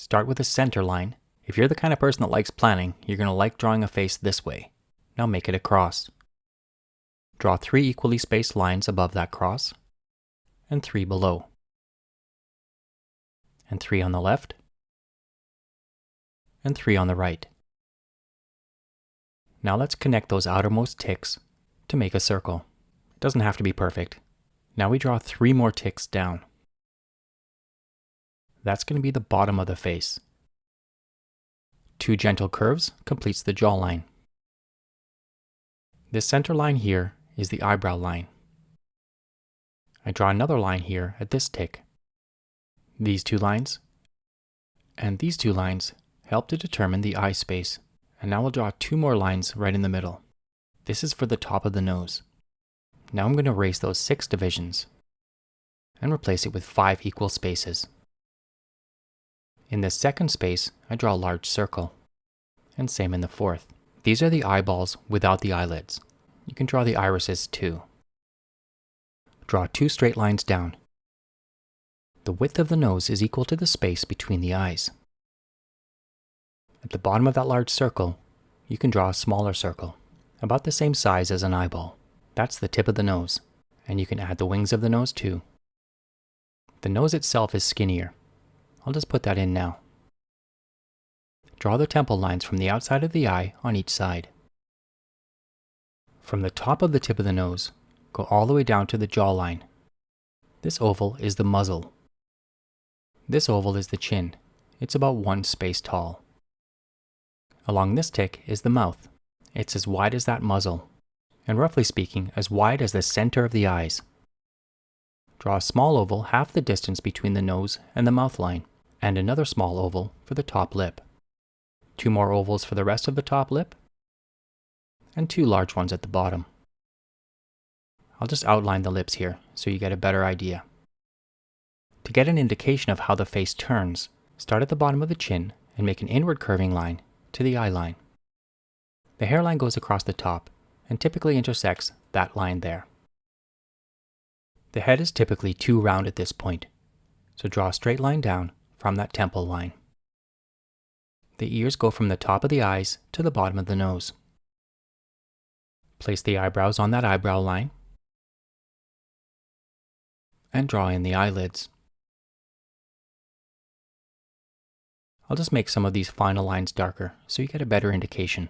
Start with a center line. If you're the kind of person that likes planning, you're going to like drawing a face this way. Now make it a cross. Draw 3 equally spaced lines above that cross, and 3 below. And 3 on the left, and 3 on the right. Now let's connect those outermost ticks to make a circle. It doesn't have to be perfect. Now we draw 3 more ticks down. That's going to be the bottom of the face. 2 gentle curves completes the jawline. This center line here is the eyebrow line. I draw another line here at this tick. These 2 lines and these 2 lines help to determine the eye space. And now we'll draw 2 more lines right in the middle. This is for the top of the nose. Now I'm going to erase those 6 divisions and replace it with 5 equal spaces. In this second space, I draw a large circle, and same in the fourth. These are the eyeballs without the eyelids. You can draw the irises too. Draw 2 straight lines down. The width of the nose is equal to the space between the eyes. At the bottom of that large circle, you can draw a smaller circle, about the same size as an eyeball. That's the tip of the nose, and you can add the wings of the nose too. The nose itself is skinnier. I'll just put that in now. Draw the temple lines from the outside of the eye on each side. From the top of the tip of the nose, go all the way down to the jawline. This oval is the muzzle. This oval is the chin. It's about 1 space tall. Along this tick is the mouth. It's as wide as that muzzle, and roughly speaking, as wide as the center of the eyes. Draw a small oval half the distance between the nose and the mouth line, and another small oval for the top lip. 2 more ovals for the rest of the top lip, and 2 large ones at the bottom. I'll just outline the lips here so you get a better idea. To get an indication of how the face turns, start at the bottom of the chin and make an inward curving line to the eye line. The hairline goes across the top and typically intersects that line there. The head is typically too round at this point, so draw a straight line down from that temple line. The ears go from the top of the eyes to the bottom of the nose. Place the eyebrows on that eyebrow line and draw in the eyelids. I'll just make some of these final lines darker so you get a better indication.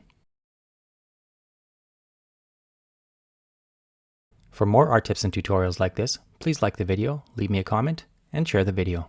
For more art tips and tutorials like this, please like the video, leave me a comment, and share the video.